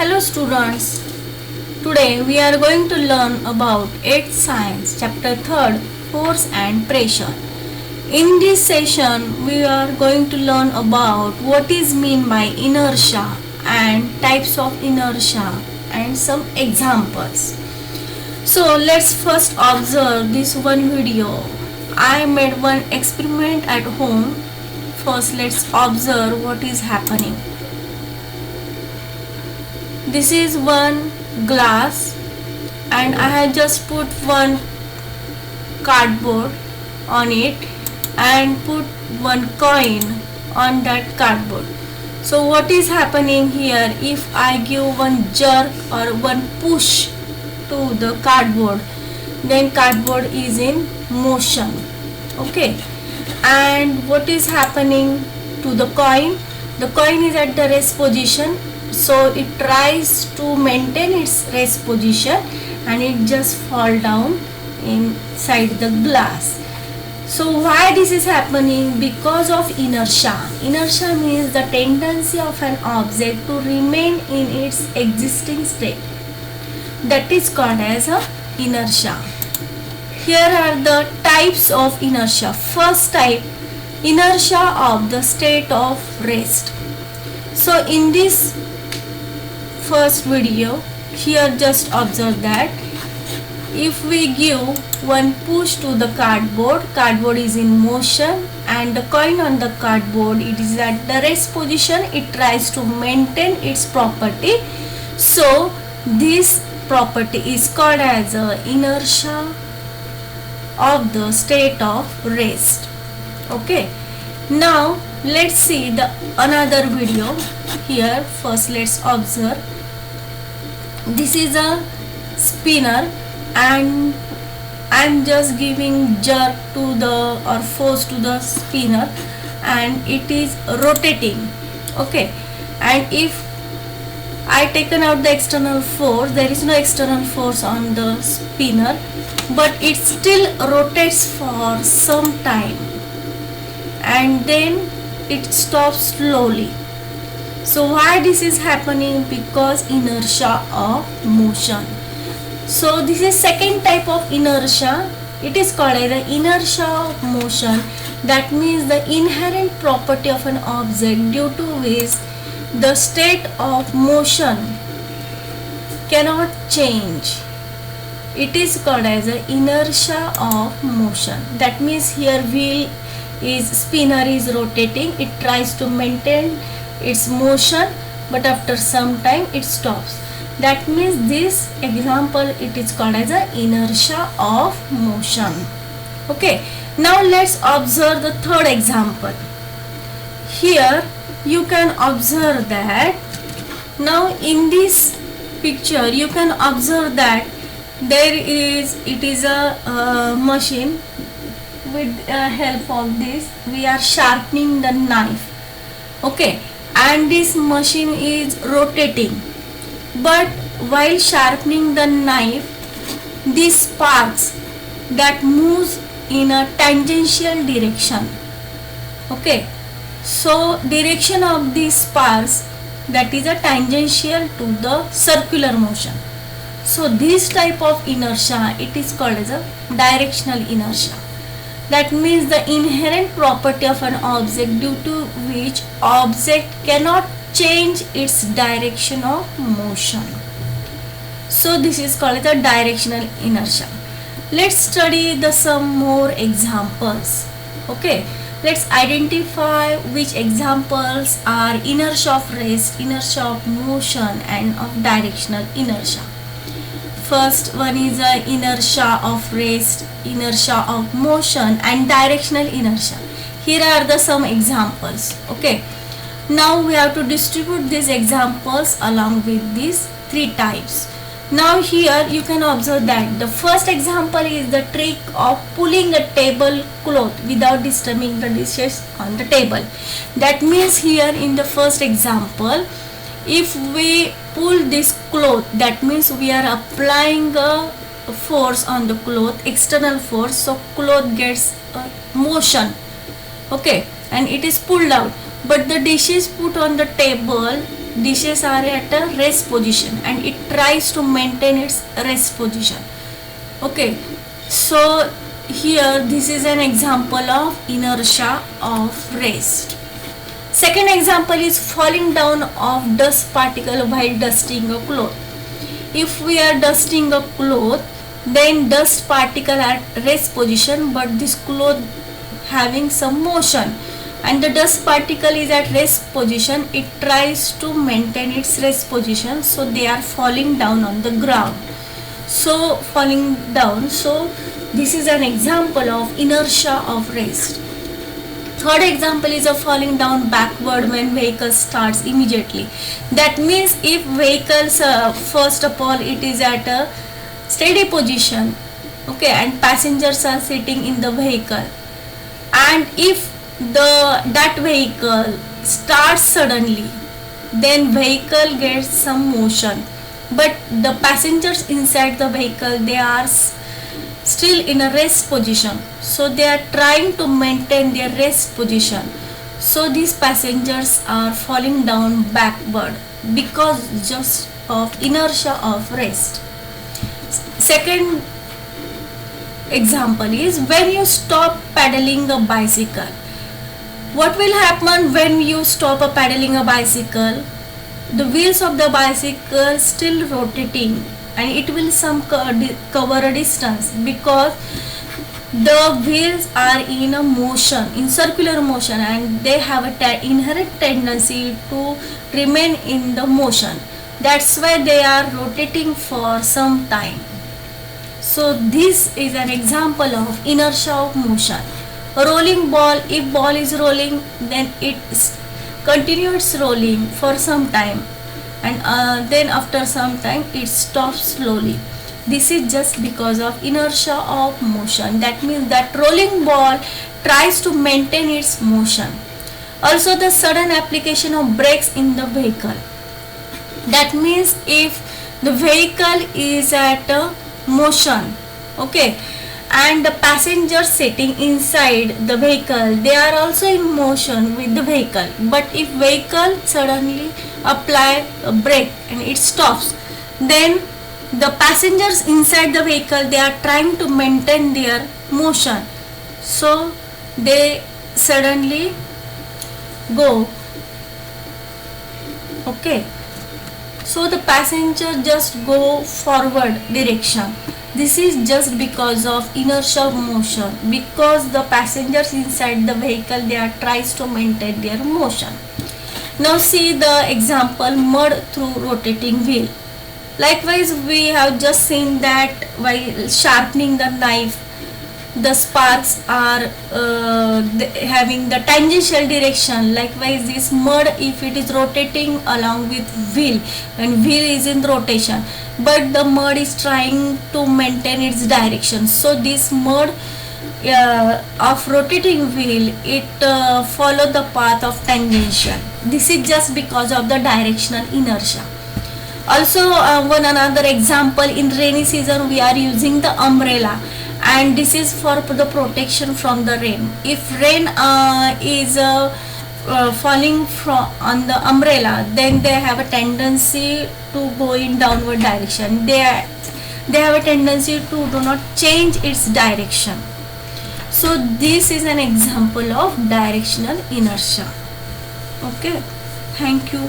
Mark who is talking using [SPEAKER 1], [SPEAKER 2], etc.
[SPEAKER 1] Hello students, today we are going to learn about 8th Science chapter 3rd Force and Pressure. In this session we are going to learn about what is mean by inertia and types of inertia and some examples. So let's first observe this one video. I made one experiment at home. First let's observe what is happening. This is one glass and I have just put one cardboard on it and put one coin on that cardboard. So what is happening here, if I give one jerk or one push to the cardboard, then cardboard is in motion. Okay, and what is happening to the coin? The coin is at the rest position, so it tries to maintain its rest position and it just fall down inside the glass. So why this is happening? Because of inertia. Inertia means the tendency of an object to remain in its existing state. That is called as a inertia. Here are the types of inertia. First type, inertia of the state of rest. So in this first video, here just observe that if we give one push to the cardboard is in motion and the coin on the cardboard, it is at the rest position, it tries to maintain its property. So this property is called as inertia of the state of rest. Okay, now let's see the another video. Here first let's observe. This is a spinner and I'm just giving jerk to the or force to the spinner and it is rotating. Okay, and if I taken out the external force, there is no external force on the spinner, but it still rotates for some time and then it stops slowly. So why this is happening? Because inertia of motion. So this is second type of inertia. It is called as the inertia of motion. That means the inherent property of an object due to which the state of motion cannot change. It is called as the inertia of motion. That means here wheel is spinner is rotating, it tries to maintain its motion, but after some time it stops. That means this example, it is called as a inertia of motion. Okay, now let's observe the third example. Here you can observe that now in this picture you can observe that it is a machine. With help of this we are sharpening the knife. Okay, and this machine is rotating, but while sharpening the knife, these sparks that moves in a tangential direction. Okay, so direction of these sparks, that is a tangential to the circular motion. So this type of inertia, it is called as a directional inertia. That means the inherent property of an object due to which object cannot change its direction of motion. So this is called the directional inertia. Let's study some more examples. Okay, let's identify which examples are inertia of rest, inertia of motion and of directional inertia. First one is inertia of rest, inertia of motion and directional inertia. Here are some examples. Okay, now we have to distribute these examples along with these three types. Now here you can observe that the first example is the trick of pulling a tablecloth without disturbing the dishes on the table. That means here in the first example, if we pull this cloth, that means we are applying a force on the cloth, external force, so cloth gets motion. Okay, and it is pulled out, but the dishes put on the table, dishes are at a rest position and it tries to maintain its rest position. Okay, so here this is an example of inertia of rest. Second example is falling down of dust particle while dusting a cloth. If we are dusting a cloth, then dust particle at rest position, but this cloth having some motion, and the dust particle is at rest position, it tries to maintain its rest position, so they are falling down on the ground. So falling down, so this is an example of inertia of rest. Third example is a falling down backward when vehicle starts immediately. That means if vehicles first of all it is at a steady position, okay, and passengers are sitting in the vehicle, and if that vehicle starts suddenly, then vehicle gets some motion, but the passengers inside the vehicle, they are still in a rest position, so they are trying to maintain their rest position, so these passengers are falling down backward because just of inertia of rest. Second example is when you stop pedaling a bicycle. What will happen when you stop pedaling a bicycle? The wheels of the bicycle still rotating and it will some cover a distance, because the wheels are in a motion, in circular motion, and they have a inherent tendency to remain in the motion. That's why they are rotating for some time. So this is an example of inertia of motion. A rolling ball, if ball is rolling, then it continues rolling for some time, and then after some time it stops slowly. This is just because of inertia of motion. That means that rolling ball tries to maintain its motion. Also the sudden application of brakes in the vehicle. That means if the vehicle is at a motion, okay, and the passengers sitting inside the vehicle, they are also in motion with the vehicle, but if vehicle suddenly apply a brake and it stops, then the passengers inside the vehicle, they are trying to maintain their motion, so they suddenly go, okay, so the passenger just go forward direction. This is just because of inertia of motion, because the passengers inside the vehicle, they are tries to maintain their motion. Now see the example mud through rotating wheel. Likewise, we have just seen that while sharpening the knife, the sparks are having the tangential direction. Likewise, this mud, if it is rotating along with wheel, and wheel is in rotation, but the mud is trying to maintain its direction, so this mud of rotating wheel, it follow the path of tangential. This is just because of the directional inertia. Also one another example, in rainy season we are using the umbrella, and this is for the protection from the rain. If rain is falling from on the umbrella, then they have a tendency to go in downward direction. They have a tendency to do not change its direction. So this is an example of directional inertia. Okay, thank you.